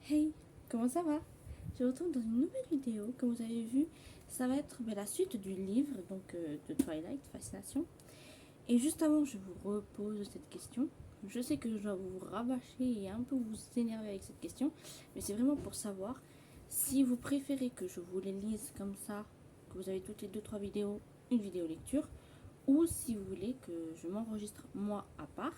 Hey, comment ça va? Je retrouve dans une nouvelle vidéo. Comme vous avez vu, ça va être la suite du livre de Twilight, Fascination. Et juste avant, je vous repose cette question. Je sais que je dois vous rabâcher et un peu vous énerver avec cette question, mais c'est vraiment pour savoir si vous préférez que je vous les lise comme ça, que vous avez toutes les 2-3 vidéos, une vidéo lecture, ou si vous voulez que je m'enregistre moi à part,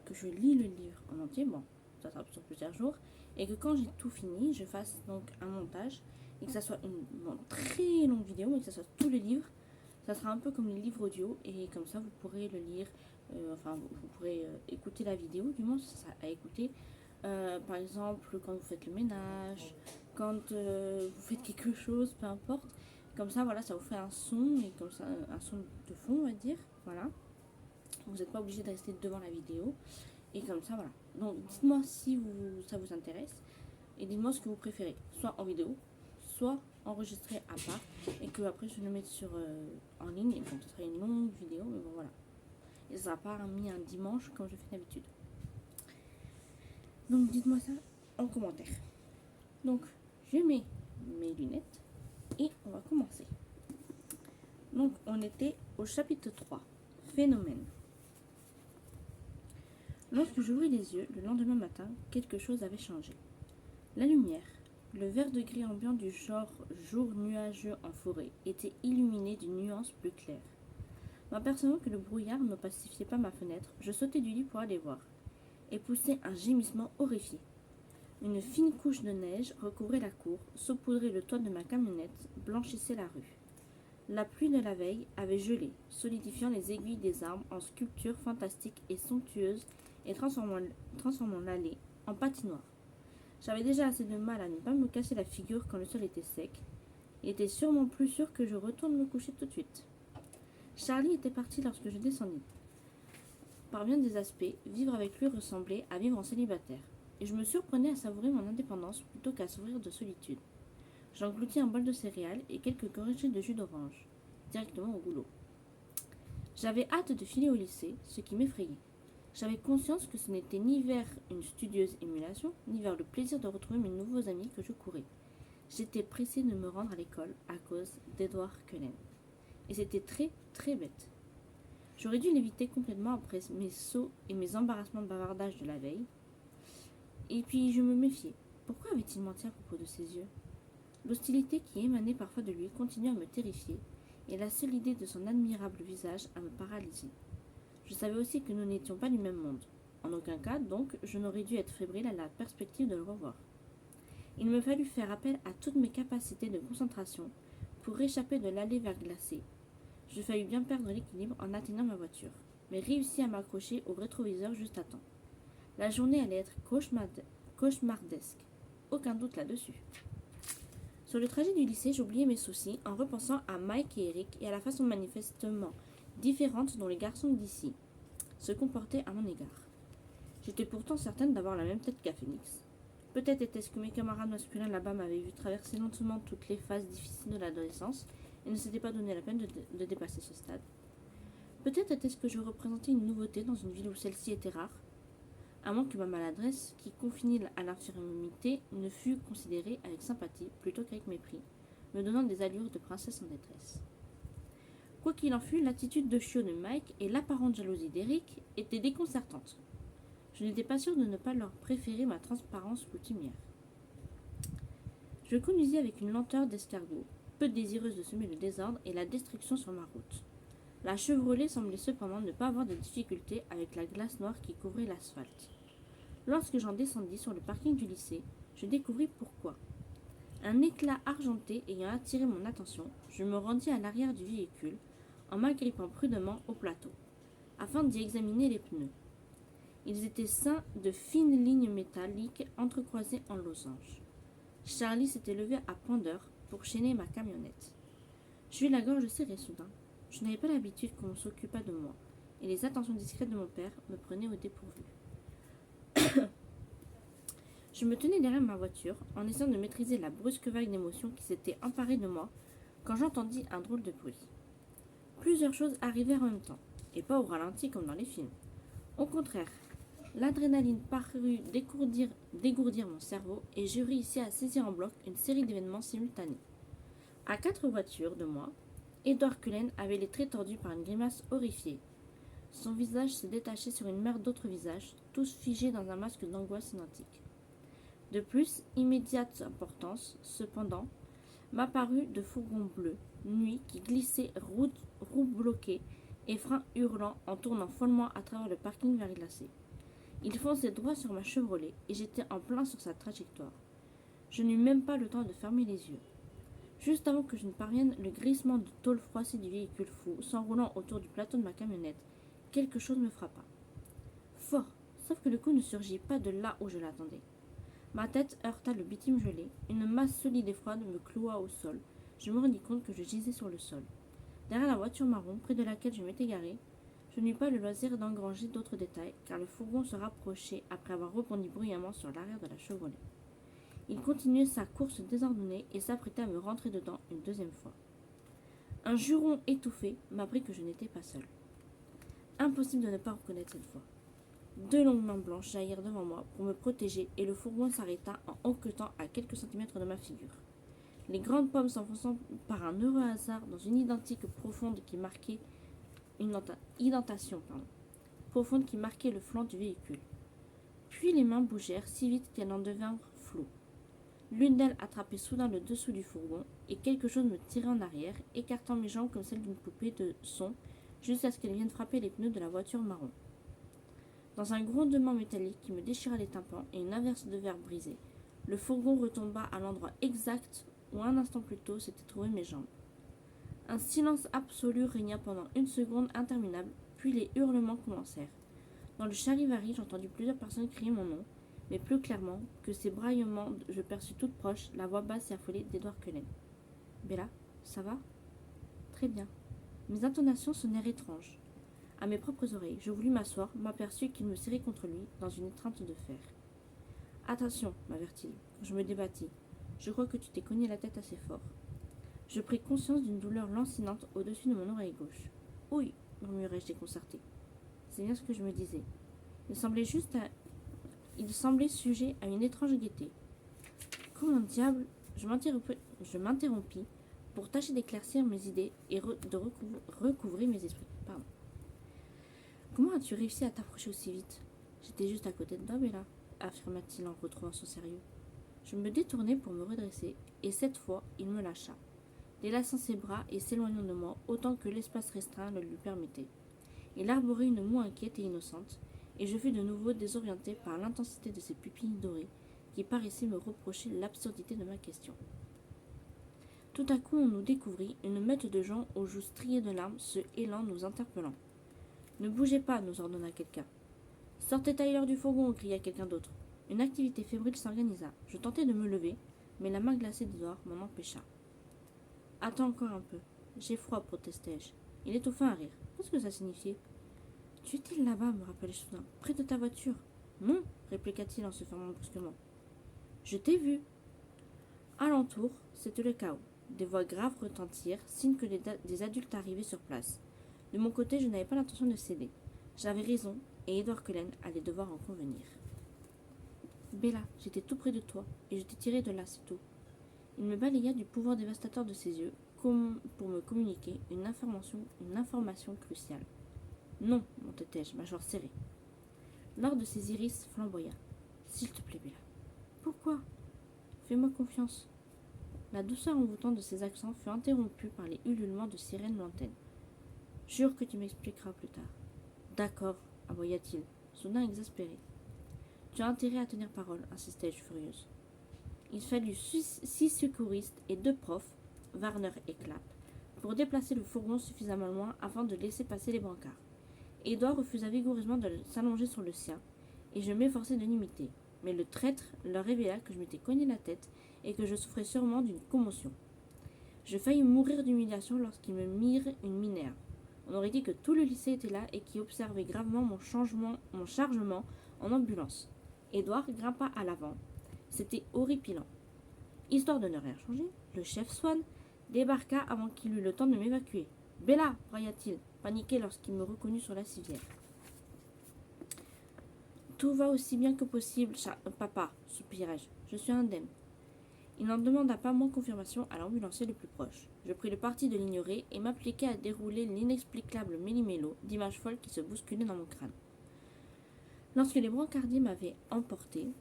que je lis le livre en entier, bon, ça sera sur plusieurs jours, et que quand j'ai tout fini, je fasse donc un montage, et que ça soit une très longue vidéo, mais que ça soit tous les livres. Ça sera un peu comme les livres audio, et comme ça vous pourrez le lire, vous pourrez écouter la vidéo, du moins ça sera à écouter, par exemple quand vous faites le ménage, quand vous faites quelque chose, peu importe. Comme ça, voilà, ça vous fait un son, et comme ça, un son de fond, on va dire, voilà. Vous n'êtes pas obligé de rester devant la vidéo. Et comme ça, voilà. Donc, dites-moi si ça vous intéresse. Et dites-moi ce que vous préférez. Soit en vidéo, soit enregistré à part. Et que après, je le mette en ligne. Et bon, ce sera une longue vidéo, mais bon, voilà. Et ça sera pas mis un dimanche comme je fais d'habitude. Donc, dites-moi ça en commentaire. Donc, je mets mes lunettes. Et on va commencer. Donc, on était au chapitre 3. Phénomène. Lorsque j'ouvris les yeux, le lendemain matin, quelque chose avait changé. La lumière, le vert de gris ambiant du genre jour nuageux en forêt, était illuminé d'une nuance plus claire. M'apercevant que le brouillard ne pacifiait pas ma fenêtre, je sautai du lit pour aller voir, et poussai un gémissement horrifié. Une fine couche de neige recouvrait la cour, saupoudrait le toit de ma camionnette, blanchissait la rue. La pluie de la veille avait gelé, solidifiant les aiguilles des arbres en sculptures fantastiques et somptueuses et transformant l'allée en patinoire. J'avais déjà assez de mal à ne pas me casser la figure quand le sol était sec. Il était sûrement plus sûr que je retourne me coucher tout de suite. Charlie était parti lorsque je descendis. Par bien des aspects, vivre avec lui ressemblait à vivre en célibataire, et je me surprenais à savourer mon indépendance plutôt qu'à souffrir de solitude. J'engloutis un bol de céréales et quelques gorgées de jus d'orange, directement au goulot. J'avais hâte de filer au lycée, ce qui m'effrayait. J'avais conscience que ce n'était ni vers une studieuse émulation, ni vers le plaisir de retrouver mes nouveaux amis que je courais. J'étais pressée de me rendre à l'école à cause d'Edward Cullen. Et c'était très, très bête. J'aurais dû l'éviter complètement après mes sauts et mes embarrassements de bavardage de la veille. Et puis je me méfiais. Pourquoi avait-il menti à propos de ses yeux? L'hostilité qui émanait parfois de lui continuait à me terrifier, et la seule idée de son admirable visage à me paralyser. Je savais aussi que nous n'étions pas du même monde. En aucun cas, donc, je n'aurais dû être fébrile à la perspective de le revoir. Il me fallut faire appel à toutes mes capacités de concentration pour échapper de l'allée verglacée. Je faillis bien perdre l'équilibre en atteignant ma voiture, mais réussis à m'accrocher au rétroviseur juste à temps. La journée allait être cauchemardesque. Aucun doute là-dessus. Sur le trajet du lycée, j'oubliais mes soucis en repensant à Mike et Eric et à la façon manifestement différente dont les garçons d'ici se comportaient à mon égard. J'étais pourtant certaine d'avoir la même tête qu'à Phoenix. Peut-être était-ce que mes camarades masculins là-bas m'avaient vu traverser lentement toutes les phases difficiles de l'adolescence et ne s'étaient pas donné la peine de dépasser ce stade. Peut-être était-ce que je représentais une nouveauté dans une ville où celle-ci était rare, à moins que ma maladresse, qui confinait à l'infirmité, ne fût considérée avec sympathie plutôt qu'avec mépris, me donnant des allures de princesse en détresse. Quoi qu'il en fût, l'attitude de chiot de Mike et l'apparente jalousie d'Eric étaient déconcertantes. Je n'étais pas sûre de ne pas leur préférer ma transparence coutumière. Je conduisis avec une lenteur d'escargot, peu désireuse de semer le désordre et la destruction sur ma route. La Chevrolet semblait cependant ne pas avoir de difficulté avec la glace noire qui couvrait l'asphalte. Lorsque j'en descendis sur le parking du lycée, je découvris pourquoi. Un éclat argenté ayant attiré mon attention, je me rendis à l'arrière du véhicule en m'agrippant prudemment au plateau, afin d'y examiner les pneus. Ils étaient ceints de fines lignes métalliques entrecroisées en losange. Charlie s'était levé à point d'heure pour chaîner ma camionnette. J'eus la gorge serrée soudain. Je n'avais pas l'habitude qu'on s'occupât de moi, et les attentions discrètes de mon père me prenaient au dépourvu. Je me tenais derrière ma voiture, en essayant de maîtriser la brusque vague d'émotion qui s'était emparée de moi, quand j'entendis un drôle de bruit. Plusieurs choses arrivèrent en même temps, et pas au ralenti comme dans les films. Au contraire, L'adrénaline parut dégourdir mon cerveau et je réussis à saisir en bloc une série d'événements simultanés. À 4 voitures de moi, Edward Cullen avait les traits tordus par une grimace horrifiée. Son visage se détachait sur une mer d'autres visages, tous figés dans un masque d'angoisse identique. De plus, immédiate importance, cependant, m'apparut de fourgons bleus, nuit, qui glissaient roues bloquées et freins hurlants en tournant follement à travers le parking verglacé. Il fonçait droit sur ma Chevrolet et j'étais en plein sur sa trajectoire. Je n'eus même pas le temps de fermer les yeux. Juste avant que je ne parvienne, le glissement de tôle froissée du véhicule fou s'enroulant autour du plateau de ma camionnette, quelque chose me frappa. Fort, sauf que le coup ne surgit pas de là où je l'attendais. Ma tête heurta le bitume gelé, une masse solide et froide me cloua au sol. Je me rendis compte que je gisais sur le sol. Derrière la voiture marron, près de laquelle je m'étais garé, je n'eus pas le loisir d'engranger d'autres détails, car le fourgon se rapprochait après avoir rebondi bruyamment sur l'arrière de la Chevrolet. Il continuait sa course désordonnée et s'apprêtait à me rentrer dedans une deuxième fois. Un juron étouffé m'apprit que je n'étais pas seul. Impossible de ne pas reconnaître cette voix. 2 longues mains blanches jaillirent devant moi pour me protéger et le fourgon s'arrêta en hoquetant à quelques centimètres de ma figure. Les grandes pommes s'enfonçant par un heureux hasard dans une identique profonde qui marquait profonde qui marquait le flanc du véhicule. Puis les mains bougèrent si vite qu'elles en devinrent floues. L'une d'elles attrapait soudain le dessous du fourgon et quelque chose me tirait en arrière, écartant mes jambes comme celles d'une poupée de son jusqu'à ce qu'elle vienne frapper les pneus de la voiture marron. Dans un grondement métallique qui me déchira les tympans et une averse de verre brisé, le fourgon retomba à l'endroit exact où un instant plus tôt s'étaient trouvées mes jambes. Un silence absolu régna pendant une seconde interminable, puis les hurlements commencèrent. Dans le charivari, j'entendis plusieurs personnes crier mon nom, mais plus clairement que ces braillements, je perçus toute proche la voix basse et affolée d'Edward Cullen. « Bella, ça va ?»« Très bien. » Mes intonations sonnèrent étranges. À mes propres oreilles, je voulus m'asseoir, m'aperçus qu'il me serrait contre lui, dans une étreinte de fer. « Attention, m'avertit-il, quand je me débattis. Je crois que tu t'es cogné la tête assez fort. » Je pris conscience d'une douleur lancinante au-dessus de mon oreille gauche. « Oui, murmurai-je déconcerté. C'est bien ce que je me disais. Il semblait sujet à une étrange gaieté. Comment diable, je m'interrompis pour tâcher d'éclaircir mes idées et de recouvrer mes esprits. Pardon. Comment as-tu réussi à t'approcher aussi vite ? J'étais juste à côté de toi, Bella, affirma-t-il en retrouvant son sérieux. Je me détournai pour me redresser, et cette fois, il me lâcha, délaçant ses bras et s'éloignant de moi autant que l'espace restreint le lui permettait. Il arborait une moue inquiète et innocente, et je fus de nouveau désorienté par l'intensité de ses pupilles dorées qui paraissaient me reprocher l'absurdité de ma question. Tout à coup, on nous découvrit, une meute de gens aux joues striées de larmes se hélant nous interpellant. « Ne bougez pas » nous ordonna quelqu'un. « Sortez Tyler du fourgon » cria quelqu'un d'autre. Une activité fébrile s'organisa. Je tentai de me lever, mais la main glacée d'Edward m'en empêcha. « Attends encore un peu. J'ai froid, protestai-je. Il étouffa un rire. Qu'est-ce que ça signifiait ? Tu étais là-bas, me rappelai-je soudain, près de ta voiture. Non, répliqua-t-il en se fermant brusquement. Je t'ai vu. Alentour, c'était le chaos. Des voix graves retentirent, signe que des adultes arrivaient sur place. De mon côté, je n'avais pas l'intention de céder. J'avais raison, et Edward Cullen allait devoir en convenir. Bella, j'étais tout près de toi, et je t'ai tiré de là, c'est tout. Il me balaya du pouvoir dévastateur de ses yeux, comme pour me communiquer une information cruciale. Non, montai-je, mâchoire serrée. L'or de ses iris flamboya. S'il te plaît, Bella. Pourquoi ? Fais-moi confiance. La douceur envoûtante de ses accents fut interrompue par les ululements de sirènes lointaines. Jure que tu m'expliqueras plus tard. D'accord, aboya-t-il, soudain exaspéré. Tu as intérêt à tenir parole, insistai-je furieuse. Il fallut 6 secouristes et 2 profs, Warner et Clapp, pour déplacer le fourgon suffisamment loin afin de laisser passer les brancards. Edward refusa vigoureusement de s'allonger sur le sien, et je m'efforçai de l'imiter. Mais le traître leur révéla que je m'étais cogné la tête et que je souffrais sûrement d'une commotion. Je faillis mourir d'humiliation lorsqu'ils me mirent une minerve. On aurait dit que tout le lycée était là et qui observait gravement mon chargement en ambulance. Edward grimpa à l'avant. C'était horripilant. Histoire de ne rien changer, le chef Swan débarqua avant qu'il eût le temps de m'évacuer. « Bella » brailla-t-il, paniqué lorsqu'il me reconnut sur la civière. Tout va aussi bien que possible, papa, soupirai-je. Je suis indemne. Il n'en demanda pas moins confirmation à l'ambulancier le plus proche. Je pris le parti de l'ignorer et m'appliquai à dérouler l'inexplicable méli-mélo d'images folles qui se bousculaient dans mon crâne. Lorsque les brancardiers m'avaient emporté,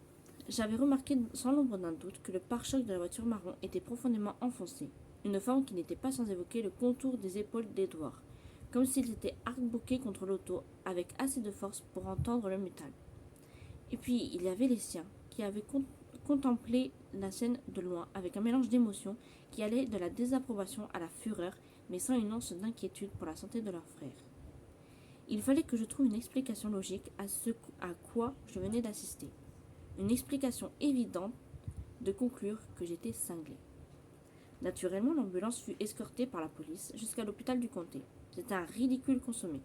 j'avais remarqué sans l'ombre d'un doute que le pare-choc de la voiture marron était profondément enfoncé, une forme qui n'était pas sans évoquer le contour des épaules d'Edouard, comme s'il s'était arc-bouqué contre l'auto avec assez de force pour entendre le métal. Et puis il y avait les siens, qui avaient contemplé la scène de loin avec un mélange d'émotions qui allait de la désapprobation à la fureur, mais sans une once d'inquiétude pour la santé de leur frère. Il fallait que je trouve une explication logique à ce à quoi je venais d'assister. Une explication évidente de conclure que j'étais cinglé. Naturellement, l'ambulance fut escortée par la police jusqu'à l'hôpital du comté. C'était un ridicule consommé.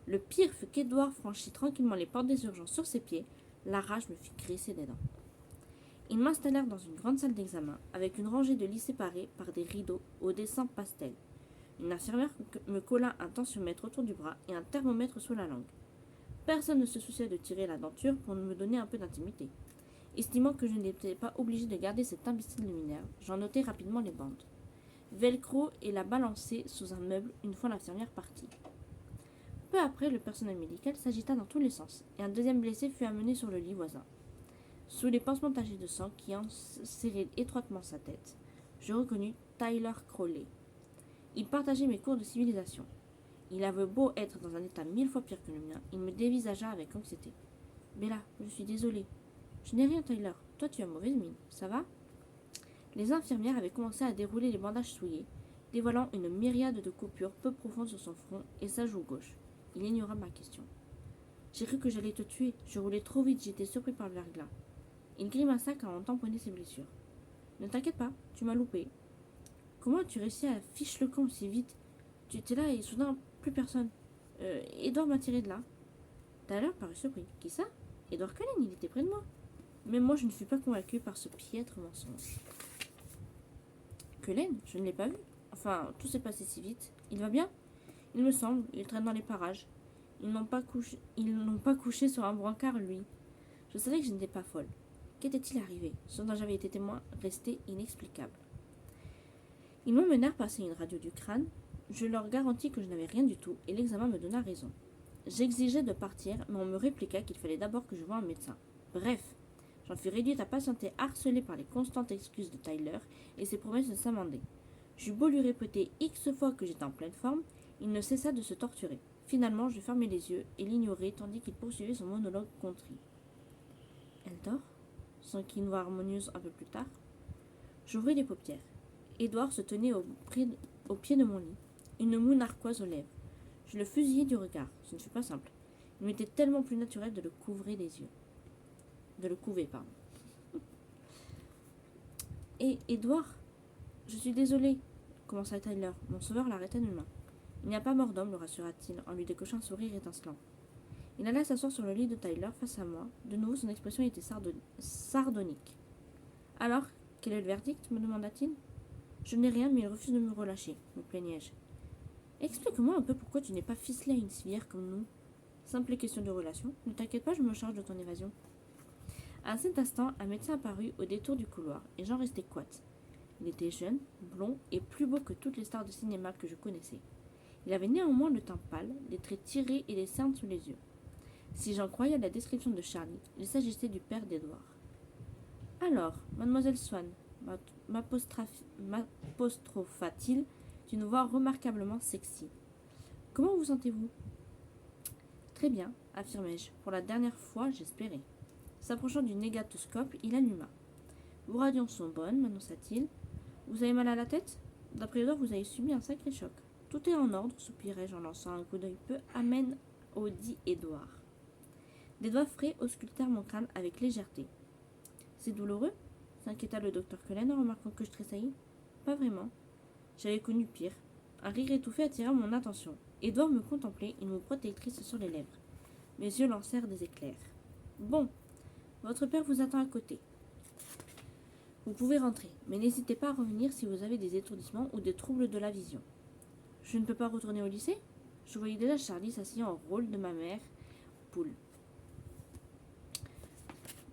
Le pire fut qu'Edouard franchit tranquillement les portes des urgences sur ses pieds. La rage me fit grincer des dents. Ils m'installèrent dans une grande salle d'examen, avec une rangée de lits séparés par des rideaux au dessin pastel. Une infirmière me colla un tensiomètre autour du bras et un thermomètre sous la langue. Personne ne se souciait de tirer la denture pour me donner un peu d'intimité. Estimant que je n'étais pas obligé de garder cet imbécile luminaire, j'en notai rapidement les bandes. Velcro et la balancer sous un meuble une fois l'infirmière partie. Peu après, le personnel médical s'agita dans tous les sens, et un deuxième blessé fut amené sur le lit voisin. Sous les pansements tachés de sang qui enserraient étroitement sa tête, je reconnus Tyler Crowley. Il partageait mes cours de civilisation. Il avait beau être dans un état 1000 fois pire que le mien, il me dévisagea avec anxiété. « Bella, je suis désolée. »« Je n'ai rien, Tyler. Toi, tu as mauvaise mine. Ça va ?» Les infirmières avaient commencé à dérouler les bandages souillés, dévoilant une myriade de coupures peu profondes sur son front et sa joue gauche. Il ignora ma question. « J'ai cru que j'allais te tuer. Je roulais trop vite, j'étais surpris par le verglas. » Il grimaça quand on tamponnait ses blessures. « Ne t'inquiète pas, tu m'as loupé. Comment as-tu réussi à fiche le camp si vite? Tu étais là et soudain, plus personne. Edouard m'a tiré de là. » Tyler parut surpris. « Qui ça? Edouard Cullen, il était près de moi. » Mais moi, je ne fus pas convaincu par ce piètre mensonge. « Cullen? Je ne l'ai pas vu. Enfin, tout s'est passé si vite. Il va bien? Il me semble, il traîne dans les parages. Ils n'ont pas couché sur un brancard, lui. » Je savais que je n'étais pas folle. Qu'était-il arrivé? Ce dont j'avais été témoin restait inexplicable. Ils m'emmenèrent passer une radio du crâne. Je leur garantis que je n'avais rien du tout, et l'examen me donna raison. J'exigeais de partir, mais on me répliqua qu'il fallait d'abord que je voie un médecin. Bref, j'en fus réduite à patienter, harcelée par les constantes excuses de Tyler et ses promesses de s'amender. J'eus beau lui répéter X fois que j'étais en pleine forme, il ne cessa de se torturer. Finalement, je fermai les yeux et l'ignorai tandis qu'il poursuivait son monologue contrit. « Elle dort ?» s'enquit une voix harmonieuse un peu plus tard. J'ouvris les paupières. Edouard se tenait au pied de mon lit, une moue narquoise aux lèvres. Je le fusillai du regard. Ce ne fut pas simple. Il m'était tellement plus naturel de le couvrir les yeux. De le couver, pardon. « Et Edouard, je suis désolé, commença Tyler. Mon sauveur l'arrêta d'une main. Il n'y a pas mort d'homme, le rassura-t-il, en lui décochant un sourire étincelant. Il alla s'asseoir sur le lit de Tyler face à moi. De nouveau, son expression était sardonique. « Alors, quel est le verdict ?» me demanda-t-il. « Je n'ai rien, mais il refuse de me relâcher, me plaignai-je. Explique-moi un peu pourquoi tu n'es pas ficelé à une civière comme nous. Simple question de relation. Ne t'inquiète pas, je me charge de ton évasion. » À cet instant, un médecin apparut au détour du couloir, et j'en restai coite. Il était jeune, blond et plus beau que toutes les stars de cinéma que je connaissais. Il avait néanmoins le teint pâle, les traits tirés et les cernes sous les yeux. Si j'en croyais la description de Charlie, il s'agissait du père d'Edouard. « Alors, mademoiselle Swann, m'apostropha-t-il d'une voix remarquablement sexy. Comment vous sentez-vous ? Très bien, affirmai-je. Pour la dernière fois, j'espérais. S'approchant du négatoscope, il alluma. Vos radios sont bonnes, m'annonça-t-il. Vous avez mal à la tête ? D'après Edouard, vous avez subi un sacré choc. Tout est en ordre, soupirai-je en lançant un coup d'œil peu amène au dit Edouard. Des doigts frais auscultèrent mon crâne avec légèreté. C'est douloureux ? S'inquiéta le docteur Cullen en remarquant que je tressaillis. Pas vraiment. J'avais connu pire. Un rire étouffé attira mon attention. Edouard me contemplait, une moue protectrice sur les lèvres. Mes yeux lancèrent des éclairs. Bon, votre père vous attend à côté. Vous pouvez rentrer, mais n'hésitez pas à revenir si vous avez des étourdissements ou des troubles de la vision. Je ne peux pas retourner au lycée ? Je voyais déjà Charlie s'asseyant au rôle de ma mère poule.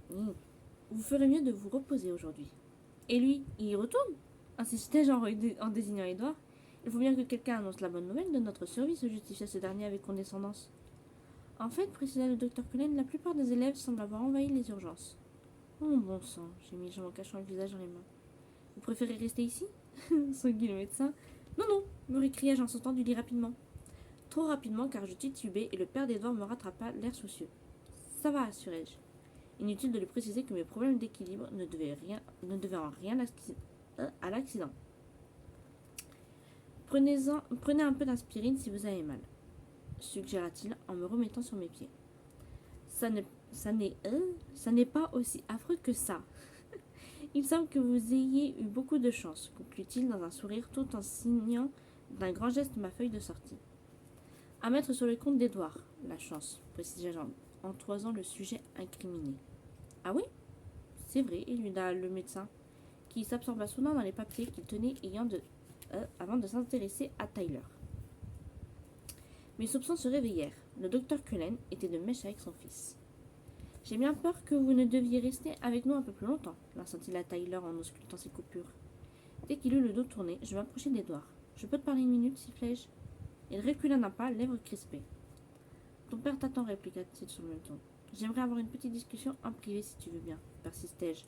Vous ferez mieux de vous reposer aujourd'hui. Et lui, il y retourne insistai-je en désignant Édouard. Il faut bien que quelqu'un annonce la bonne nouvelle de notre survie, se justifia ce dernier avec condescendance. En fait, précisa le docteur Cullen, la plupart des élèves semblent avoir envahi les urgences. Oh bon sang, gémis-je en cachant le visage dans les mains. Vous préférez rester ici s'engueut le médecin. Non, non, me récriai-je en sautant du lit rapidement. Trop rapidement car je titubais et le père d'Édouard me rattrapa, l'air soucieux. Ça va, assurai-je. Inutile de lui préciser que mes problèmes d'équilibre ne devaient en rien à l'accident. Prenez un peu d'aspirine si vous avez mal, suggéra-t-il en me remettant sur mes pieds. Ça n'est pas aussi affreux que ça. Il semble que vous ayez eu beaucoup de chance, conclut-il dans un sourire tout en signant d'un grand geste ma feuille de sortie. À mettre sur le compte d'Édouard, la chance, précisai-je en toisant le sujet incriminé. Ah oui? C'est vrai, éluda le médecin, qui s'absorba soudain dans les papiers qu'il tenait avant de s'intéresser à Tyler. Mes soupçons se réveillèrent. Le docteur Cullen était de mèche avec son fils. J'ai bien peur que vous ne deviez rester avec nous un peu plus longtemps, l'incintilla Tyler en auscultant ses coupures. Dès qu'il eut le dos tourné, je m'approchai d'Édouard. Je peux te parler une minute, sifflai-je. Il recula d'un pas, lèvres crispées. Ton père t'attend, répliqua-t-il sur le même ton. J'aimerais avoir une petite discussion en privé si tu veux bien, persistai-je,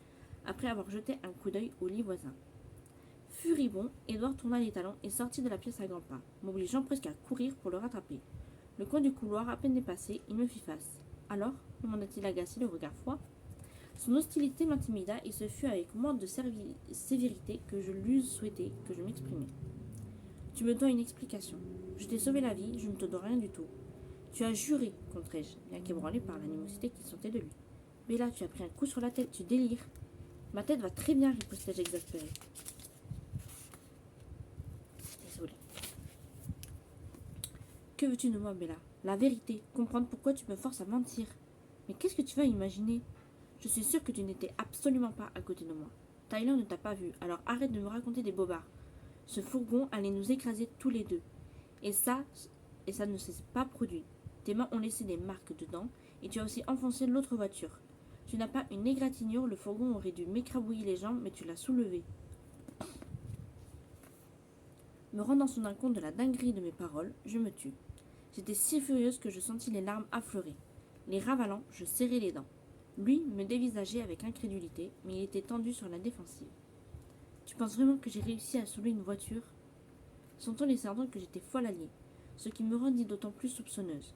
après avoir jeté un coup d'œil au lit voisin. Furibond, Édouard tourna les talons et sortit de la pièce à grands pas, m'obligeant presque à courir pour le rattraper. Le coin du couloir à peine dépassé, il me fit face. Alors demanda-t-il agacé, le regard froid. Son hostilité m'intimida et ce fut avec moins de sévérité que je l'eusse souhaité que je m'exprimais. Tu me dois une explication. Je t'ai sauvé la vie, je ne te dois rien du tout. Tu as juré, contrai-je, bien qu'ébranlé par l'animosité qui sortait de lui. Mais là, tu as pris un coup sur la tête, tu délires. Ma tête va très bien, ripostai-je exaspéré. Désolé. Que veux-tu de moi, Bella? La vérité, comprendre pourquoi tu me forces à mentir. Mais qu'est-ce que tu vas imaginer? Je suis sûre que tu n'étais absolument pas à côté de moi. Tyler ne t'a pas vu, alors arrête de me raconter des bobards. Ce fourgon allait nous écraser tous les deux. Et ça ne s'est pas produit. Tes mains ont laissé des marques dedans, et tu as aussi enfoncé l'autre voiture. Tu n'as pas une égratignure, le fourgon aurait dû m'écrabouiller les jambes, mais tu l'as soulevé. Me rendant soudain compte de la dinguerie de mes paroles, je me tus. J'étais si furieuse que je sentis les larmes affleurer. Les ravalant, je serrai les dents. Lui me dévisageait avec incrédulité, mais il était tendu sur la défensive. Tu penses vraiment que j'ai réussi à soulever une voiture? Son ton laissait entendre que j'étais folle alliée, ce qui me rendit d'autant plus soupçonneuse,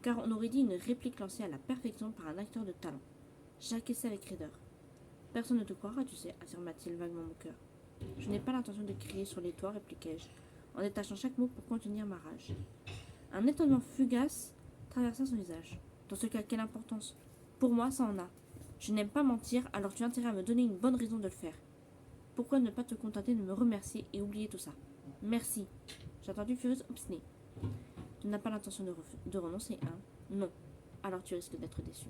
car on aurait dit une réplique lancée à la perfection par un acteur de talent. J'acquiesçai avec raideur. Personne ne te croira, tu sais, affirma-t-il vaguement moqueur. Je n'ai pas l'intention de crier sur les toits, répliquai-je, en détachant chaque mot pour contenir ma rage. Un étonnement fugace traversa son visage. Dans ce cas, quelle importance? Pour moi, ça en a. Je n'aime pas mentir, alors tu as intérêt à me donner une bonne raison de le faire. Pourquoi ne pas te contenter de me remercier et oublier tout ça? Merci. J'ai entendu furieuse obstinée. Tu n'as pas l'intention de renoncer, hein? Non. Alors tu risques d'être déçu.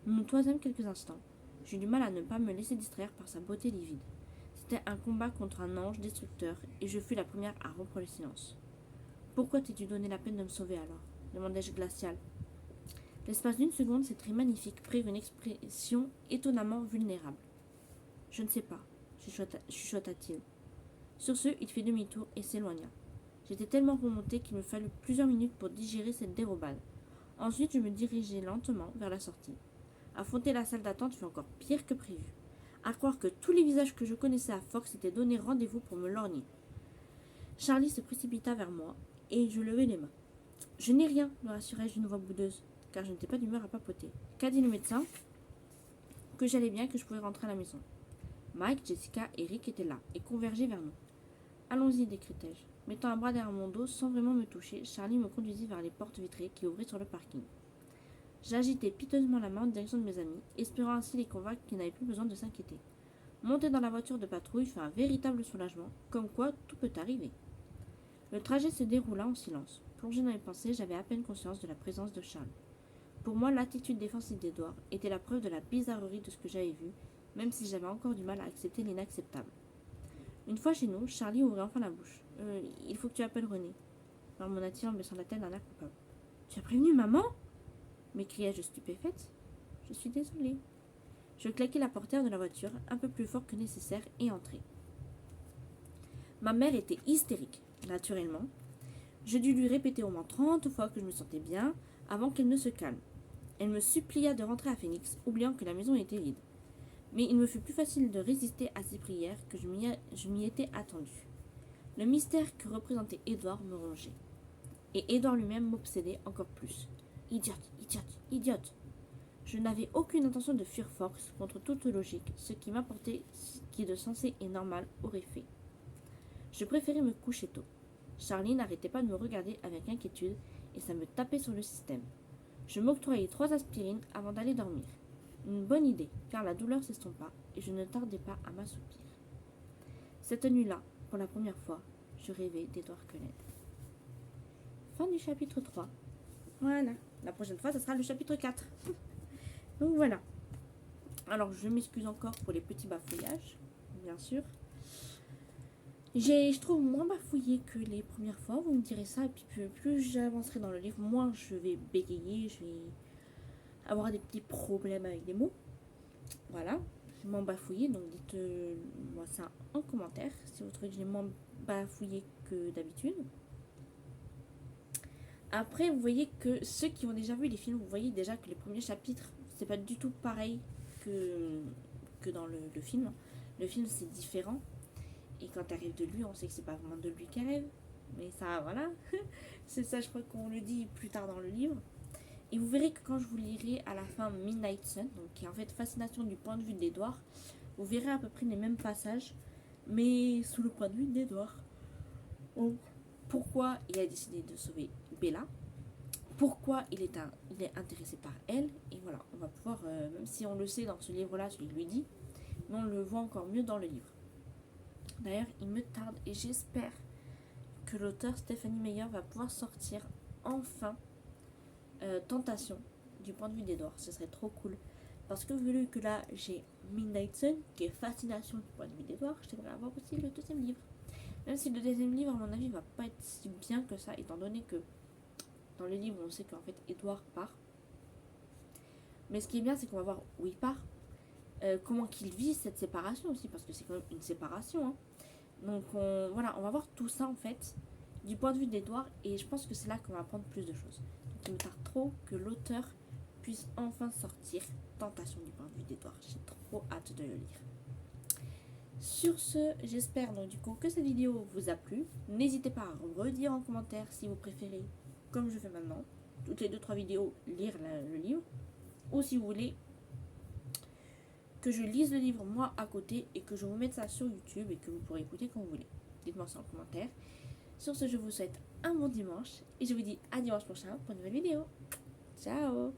Nous nous toisâmes quelques instants. J'eus du mal à ne pas me laisser distraire par sa beauté livide. C'était un combat contre un ange destructeur, et je fus la première à rompre le silence. Pourquoi t'es-tu donné la peine de me sauver alors? Demandai-je glacial. L'espace d'une seconde, ces traits magnifiques prirent une expression étonnamment vulnérable. Je ne sais pas, chuchota-t-il. Sur ce, il fit demi-tour et s'éloigna. J'étais tellement remontée qu'il me fallut plusieurs minutes pour digérer cette dérobade. Ensuite, je me dirigeai lentement vers la sortie. Affronter la salle d'attente fut encore pire que prévu. À croire que tous les visages que je connaissais à Fox s'étaient donné rendez-vous pour me lorgner. Charlie se précipita vers moi et je levai les mains. Je n'ai rien, me rassurai-je d'une voix boudeuse, car je n'étais pas d'humeur à papoter. Qu'a dit le médecin? Que j'allais bien, que je pouvais rentrer à la maison. Mike, Jessica et Rick étaient là et convergeaient vers nous. Allons-y, décrétai-je. Mettant un bras derrière mon dos sans vraiment me toucher, Charlie me conduisit vers les portes vitrées qui ouvraient sur le parking. J'agitai piteusement la main en direction de mes amis, espérant ainsi les convaincre qu'ils n'avaient plus besoin de s'inquiéter. Monter dans la voiture de patrouille fut un véritable soulagement, comme quoi tout peut arriver. Le trajet se déroula en silence. Plongé dans mes pensées, j'avais à peine conscience de la présence de Charles. Pour moi, l'attitude défensive d'Edouard était la preuve de la bizarrerie de ce que j'avais vu, même si j'avais encore du mal à accepter l'inacceptable. Une fois chez nous, Charlie ouvrit enfin la bouche. Il faut que tu appelles René, marmonna-t-il en baissant la tête d'un air coupable. Tu as prévenu maman? M'écriai-je stupéfaite. Je suis désolée. Je claquai la portière de la voiture un peu plus fort que nécessaire et entrai. Ma mère était hystérique, naturellement. Je dus lui répéter au moins 30 fois que je me sentais bien avant qu'elle ne se calme. Elle me supplia de rentrer à Phoenix, oubliant que la maison était vide. Mais il me fut plus facile de résister à ses prières que je m'y étais attendue. Le mystère que représentait Edward me rongeait. Et Edward lui-même m'obsédait encore plus. Idiote, idiote, idiote. Je n'avais aucune intention de fuir Fox contre toute logique, ce qui m'apportait ce qui de sensé et normal aurait fait. Je préférais me coucher tôt. Charlie n'arrêtait pas de me regarder avec inquiétude et ça me tapait sur le système. Je m'octroyai 3 aspirines avant d'aller dormir. Une bonne idée, car la douleur s'estompa et je ne tardais pas à m'assoupir. Cette nuit-là, pour la première fois, je rêvais d'Edward Cullen. Fin du chapitre 3. Voilà. La prochaine fois, ce sera le chapitre 4. Donc voilà. Alors, je m'excuse encore pour les petits bafouillages, bien sûr. Je trouve moins bafouillé que les premières fois, vous me direz ça, et puis plus j'avancerai dans le livre, moins je vais bégayer, je vais avoir des petits problèmes avec les mots. Voilà, j'ai moins bafouillé, donc dites-moi ça en commentaire si vous trouvez que j'ai moins bafouillé que d'habitude. Après, vous voyez que ceux qui ont déjà vu les films, vous voyez déjà que les premiers chapitres, c'est pas du tout pareil que dans le film. Le film, c'est différent. Et quand elle rêve de lui, on sait que c'est pas vraiment de lui qu'elle rêve. Mais ça, voilà. C'est ça, je crois qu'on le dit plus tard dans le livre. Et vous verrez que quand je vous lirai à la fin Midnight Sun, donc qui est en fait fascination du point de vue d'Edward, vous verrez à peu près les mêmes passages, mais sous le point de vue d'Edward. Donc, pourquoi il a décidé de sauver Bella, pourquoi il est intéressé par elle, et voilà, on va pouvoir, même si on le sait dans ce livre-là, celui lui dit, mais on le voit encore mieux dans le livre. D'ailleurs, il me tarde et j'espère que l'auteur Stephanie Meyer va pouvoir sortir enfin Tentation du point de vue d'Edward. Ce serait trop cool. Parce que vu que là, j'ai Midnight Sun, qui est fascination du point de vue d'Edward, j'aimerais avoir aussi le deuxième livre. Même si le deuxième livre, à mon avis, va pas être si bien que ça, étant donné que dans les livres, on sait qu'en fait, Edward part. Mais ce qui est bien, c'est qu'on va voir où il part. Comment qu'il vit cette séparation aussi, parce que c'est quand même une séparation. Hein. Donc voilà, on va voir tout ça en fait du point de vue d'Edward et je pense que c'est là qu'on va apprendre plus de choses. Donc il me tarde trop que l'auteur puisse enfin sortir Tentation du point de vue d'Edward. J'ai trop hâte de le lire. Sur ce, j'espère donc du coup que cette vidéo vous a plu. N'hésitez pas à redire en commentaire si vous préférez, comme je fais maintenant, toutes les 2-3 vidéos, lire le livre. Ou si vous voulez que je lise le livre moi à côté et que je vous mette ça sur YouTube et que vous pourrez écouter quand vous voulez. Dites-moi ça en commentaire. Sur ce, je vous souhaite un bon dimanche et je vous dis à dimanche prochain pour une nouvelle vidéo. Ciao!